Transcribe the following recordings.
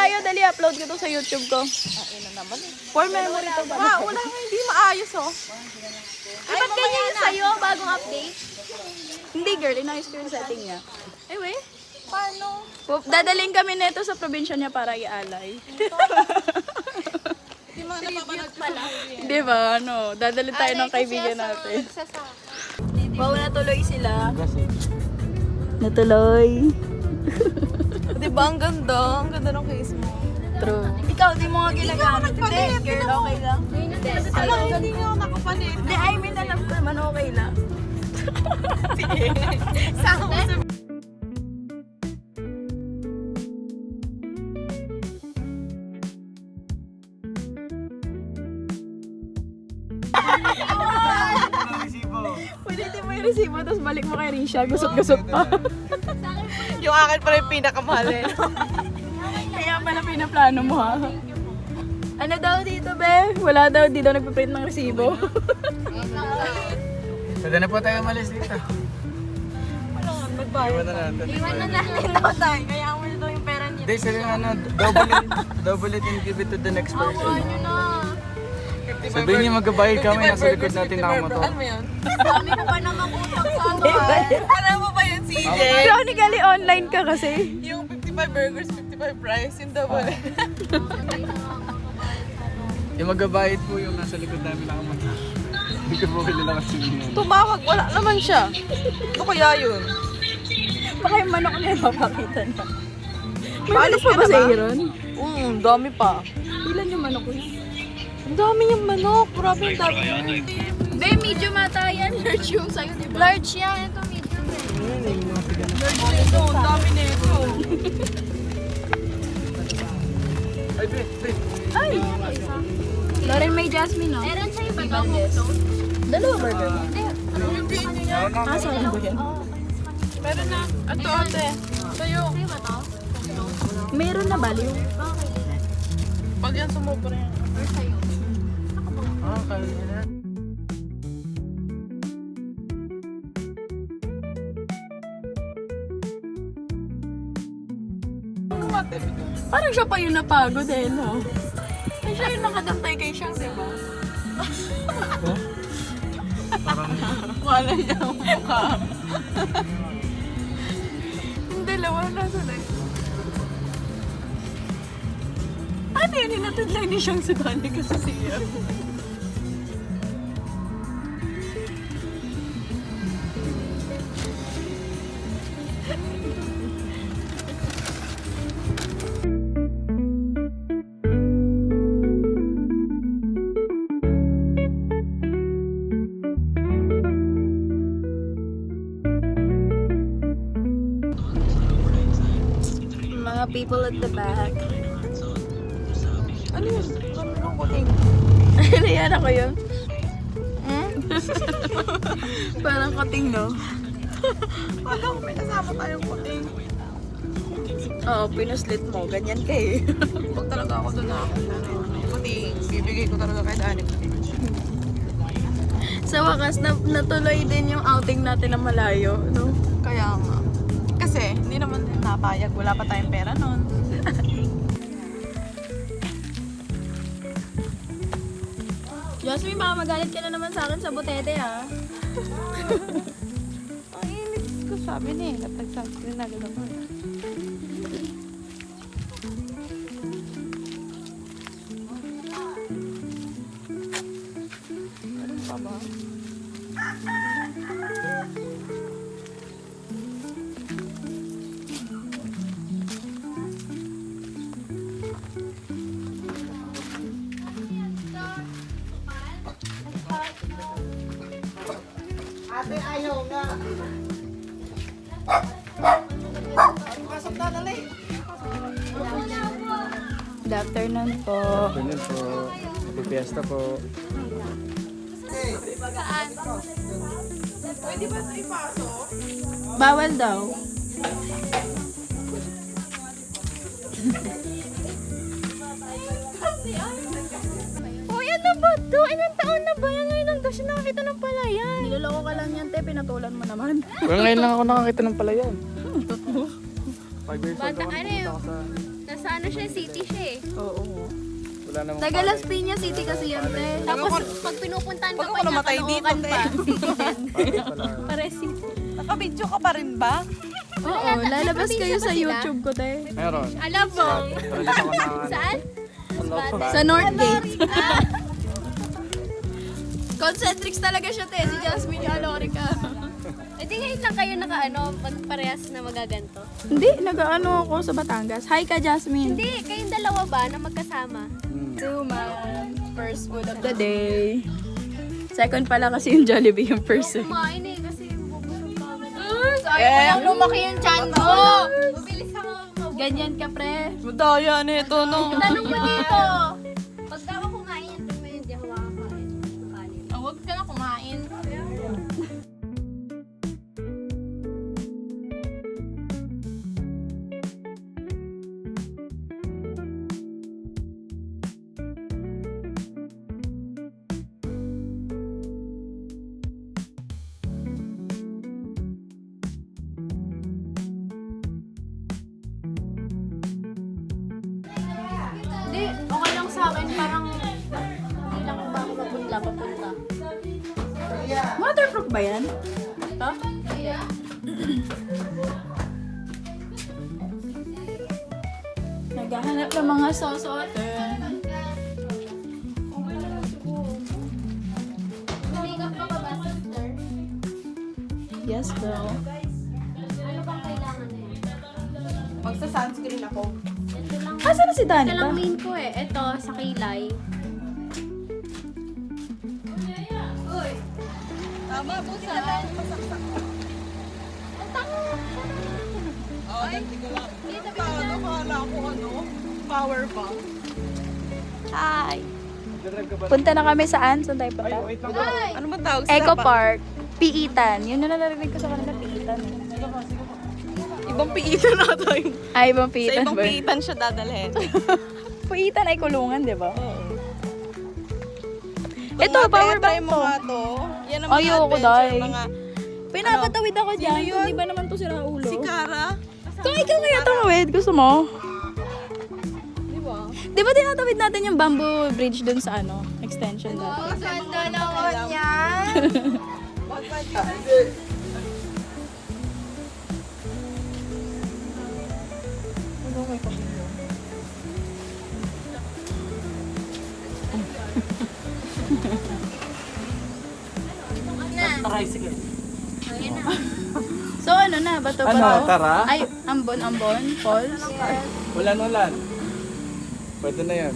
malayo, dali upload ko to sa YouTube ko. Ina naman eh. For memory to ba? Wala ka, hindi maayos oh. Ba't ganyan yung sa'yo? Bagong update? Hindi girl, inayos ko yung setting niya. Anyway, paano? Dadaling kami nito sa probinsya niya para ialay. Hindi mo napapanood pala. Di ba? Ano, dadalhin tayo ng kaibigan natin. Wow, natuloy sila. Natuloy. Di ba ang ganda? Ang ganda ng case mo. True. Ikaw, di mo nga ginagamit. Hindi, girl, okay lang. Ano, hindi nga ako nakapalit. Hindi, I mean, alam ko naman, okay lang. Saan ko sa... Pwede mo yung resibo, tapos balik mo kay Risha. Gusot-gusot pa. Yung akin pala yung pinakamahal eh. Kaya pala pinaplano mo ha. Ano daw dito, be? Wala daw, di daw nagpiprint ng resibo. Pwede na po tayo umalis dito. Iwan na natin. Iwan na natin daw tayo. Kaya mo na daw yung pera niya. Hindi, sabi nga ano, double it and give it to the next person. Ano na? Sabihin niya magbabayad kami, nasa likod natin nakamotor. Ano mo yun? Dami ko pa naman utang sa ano. Alam mo ba yun, CJ? Chronically online ka kasi. Yung 55 burgers, 55 price, yung double. Yung magbabayad po yung nasa likod namin nakamotor. Hindi ko po kilala kasi yun. Tumawag, wala naman siya. Ano kaya yun? Baka yung manok na yung mapakita na. May Paalis manok pa ka ba na sa ba? Iron? Dami pa. Ilan yung manok yun? Ang dami yung manok. Grabe yung dami. Be, medium ata yan. Large yung sa'yo, di ba? Large yan. Ito medium eh. Ito, ang dami na ito. Ay, be. Ay! Lauren, may Jasmine, no? Meron sa'yo ba ito? Dalawa burger mo? Hindi niya. Ah, sa'yo ba yan? Meron na. Ito, ate. Sa'yo. Meron na baliw. Pag yan sumobra yan. Ah, kaya na. Parang siya pa yung napagod eh, no? Ay, siya yung nakadantay kay Siyang, di ba? Wala niya ang mukha. Yung dalawa nasa na. Ano yun? Hinatid lang ni Siyang si Donnie kasi siya. Mga people at the back. Ano yun? Ano yung kuting? Ano yan ako yun? Parang kating, no? Wala ko may kasama tayong kuting. Oo, pinuslit mo. Ganyan ka eh. Huwag talaga ako doon na ako. Kuting. Bibigay ko talaga kay Dani. Sa wakas, natuloy din yung outing natin na malayo, no? Kaya nga. Kasi, hindi naman napayag. Wala pa tayong pera nun. Jasmine, baka magalit ka na naman sa akin sa butete, ha? Ang init ko sabi niya eh. Nag-sunscreen na agad ako. Ano pa ba? Good afternoon po. Ganyan po. Magpipiesta po. Pwede ba ito ipasok? Bawal daw. Uy, ano ba to? Ilang taon na ba yan? Ngayon lang daw siya nakakita ng palayan. Niloloko ka lang yan, te. Pinatulan mo naman. Well, ngayon lang ako nakakita ng palayan. 5 years old Bata ako ka na nakapunta yun. ako sa... Nasa Nasa ano siya, city siya eh. Oo. Wala namang Taga Las Piñas City kasi yan, te. Tapos pag pinupuntahan ka Huwag pa ako niya, namatay dito, Caloocan pa. te. City din. pala. Pare city. Nakabidyo ka pa rin ba? Oo, lalabas kayo sa YouTube ko, te. Meron. Alam mo. Release ako na Saan? Sa Northgate. Concentrix talaga siya, te. Si Jasmine yung Alorica. Eh di ngayon lang kayo parehas na magaganto. Hindi, nag-ano ako sa Batangas. Hi ka, Jasmine. Hindi, kayong dalawa ba na magkasama? Suman. First food of the day. Second pala kasi yung Jollibee yung first. Kumain eh, kasi bubusog ka agad. Sayang mo lumaki yung chan mo. Mabilis ka mo. Ganyan ka, pre. Madaya na ito, no? Tanong mo dito. Pag daw ako kumain, ito mo hindi ako makakain. Huwag ka na kumain. Hindi, okay lang sa akin. Parang hindi lang ba ako papunta. Waterproof ba yan? Ito? Naghahanap ng mga susuotin. Makeup ka pa ba, sister? Yes, girl. Ano bang kailangan eh? Magsa-sunscreen ako. Ito lang. Asa na si Ito Danica? lang main ko eh. Ito, sa kilay. Tama po sa... Ang tango. Ay, hindi ko lang. Nakala ko power bank. Hi. Nagdadrive ka ba? Punta na kami saan? Saan tayo Ay, punta? wait lang. Ay! Ano ba tawag sa Eco Park. Piitan. Yun na narinig ko sa kanila, Piitan. eh. Ibang piitan na tayo. Ay, ibang Sa Piitan ibang ba? piitan siya dadalhin. Piitan ay kulungan, di ba? Ito, Ito, power try bank mo to. nga to. Yan ang Ayoko, mga dahil. adventure, mga... Pinapatawid ako dyan. Sino yun? Di ba naman to sira ulo? Si Cara. Kung ikaw kaya tumawid, gusto mo? Di ba tinatawid natin yung bamboo bridge dun sa ano? Extension dati. Ganda naman yan. So ano na? Bato ba Ano, to? tara? Ay, ambon, falls? Ulan. Pwede na yan.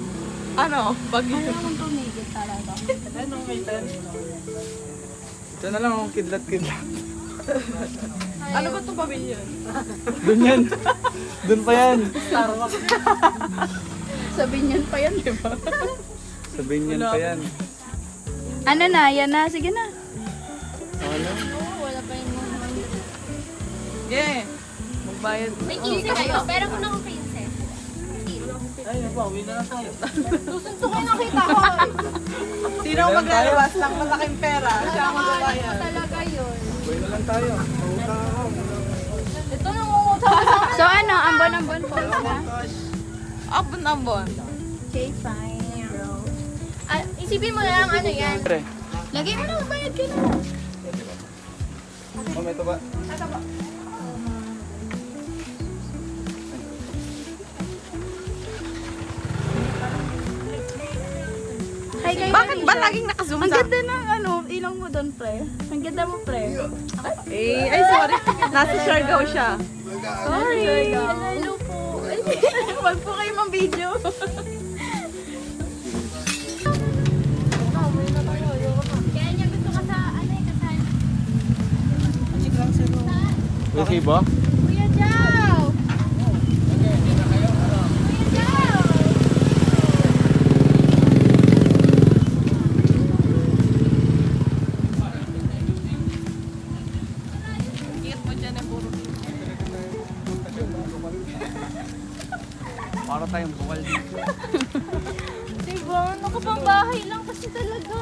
Ano? Pag... Ayaw naman tumigil talaga. Anong may ten? Ito na lang ang kidlat-kidlat. Ano ba itong pavilion? Doon yan. Doon pa yan. Sabihin niyan pa yan, di ba? Sabihin niyan pa yan. Ano na? Yan na. Sige na. Ano? Wala pa yung mga. Yeah. Magbayad. May 15 kayo. Pero kung ako 15. Susuntukin nakita ko. Sino ang maglalabas ng malaking pera? Siya ang magbabayad. Talaga yun. Buhay na lang tayo. Mautang ako. Ito nangungutang sa So ano? Ambon falls na? Ambon. Okay, fine, bro. Isipin mo na lang ano yan. Pre. Lagay mo na, bayad ka na. Oh, may ito ba? Hi, kayo. Bakit ba laging nakazoom Ang sa... ganda ng ano, ilong mo doon, pre. Ang ganda mo, pre. Ay, sorry. Nasa Siargao siya. Sorry. Hello po. Wag po kayo mang video. Kaya niya gusto ka sa ano eh, kasal. Okay ba? Kuya Jao! Kuya Jao! Ingat mo dyan eh, puro. Para tayong bukal dito. Diba? Nakapambahay lang kasi talaga.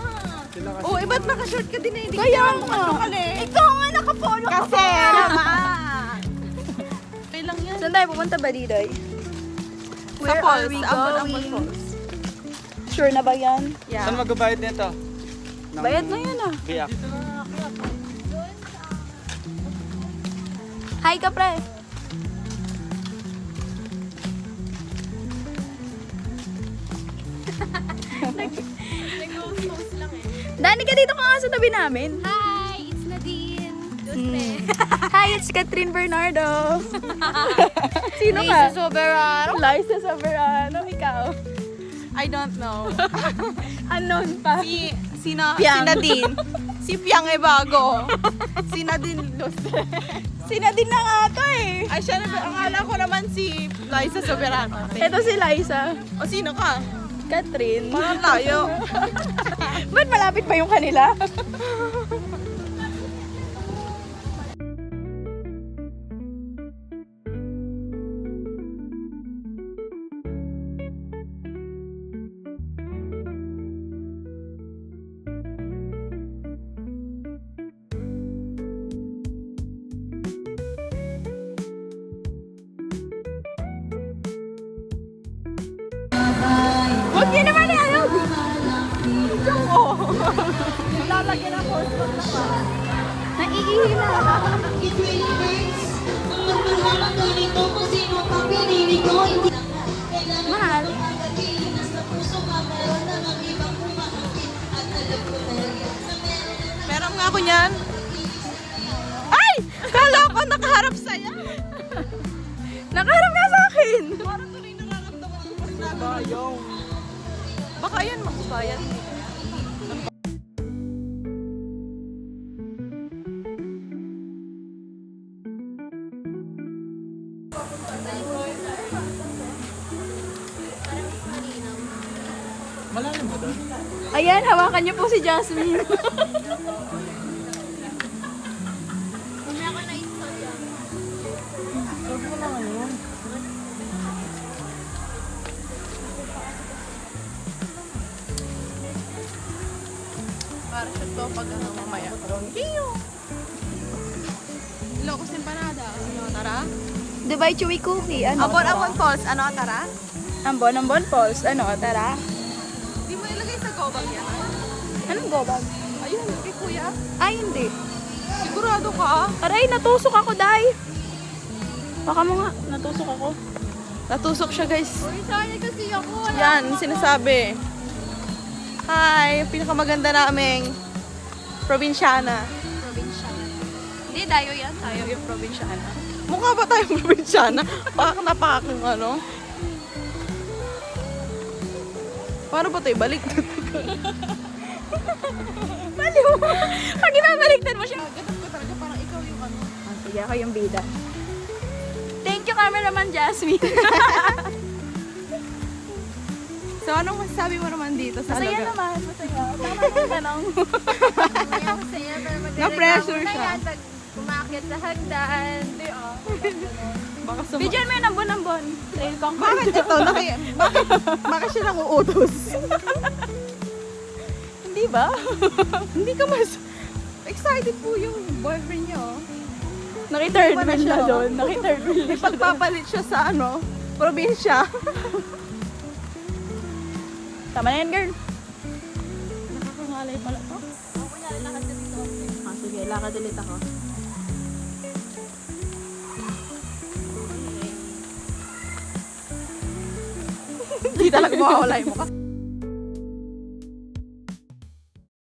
Sila kasi. Oh, ba't naka-short ka din eh? Hindi Kaya ka nga. Ikaw nga nakapolo ka Kasi naman. Okay lang yan. Saan tayo pupunta ba, Didoy? Where are we going? Sure na ba yan? Saan magbabayad nito? Bayad na yan ah. Biyak. Hi ka, pre. Dani ka dito ka nga sa tabi namin. Hi, it's Nadine. Hi, it's Catherine Bernardo. Sino ka? Liza Soberano. Liza Soberano. Ikaw. I don't know. Unknown pa. Si Piang. Nadine. Si Piang ay bago. Si Nadine Lustre. Sinadin na nga to eh. Ay, siya na, akala ko naman si Liza Soberano. Ito si Liza. O sino ka? Catherine. Parang tayo. Ba't malapit pa yung kanila? Huwag niyo naman ayaw! Lalagyan ng horse bag na pa. Naiihi na. Mahal. Meron nga ako niyan. Ay! Kala ko nakaharap sa'yo. Nakaharap nga sa akin. Parang tuloy nararamdaman ko na bayong. Baka yan makubayan. Malalim ba doon? Ayan, hawakan niyo po si Jasmine. Para siya to pag ano mamaya. Locos empanada. Ano, tara? Dubai Chewy Cookie. Ano? Abon Falls. Ano, tara? Ambon Falls. Ano? Tara. Di mo ilagay sa gobag yan. Anong gobag? Ayun, kay kuya. Ay, hindi. Sigurado ka? Aray, natusok ako, Day. Baka mo nga, natusok ako. Natusok siya, guys. Uy, sayang kasi ako. Yan, sinasabi. Hi, pinakamaganda naming probinsyana. Probinsya. Hindi, tayo yan. Tayo yung probinsyana. Mukha ba tayong probinsyana? Pak na pak yung ano. Paano ba tayo balik? Maliw. Pag ibabaliktad mo siya. Ganap ko talaga, parang ikaw yung ano. Sige, ako yung bida. Thank you, cameraman Jasmine. So, anong masasabi mo naman dito sa Masaya lugar? naman, masaya. Tama yung tanong. Mamaya ko sa'yo, pero Na-pressure magreklamo na siya. yan pag umakyat sa hagdan. Baka Bigyan mo yung ambon-ambon. Dahil kang Bakit ito? Bakit siya nang uutos? Hindi ba? Hindi ka mas... Excited po yung boyfriend niyo. Naki-third Iba na wheel siya, na oh. doon. Naki-third wheel na siya doon. Pagpapalit siya sa ano, probinsya. Tama na yan, girl. Nakakangalay pala to. Ah, sige, lakad ulit ako. Hindi talaga mawawala yung mukha.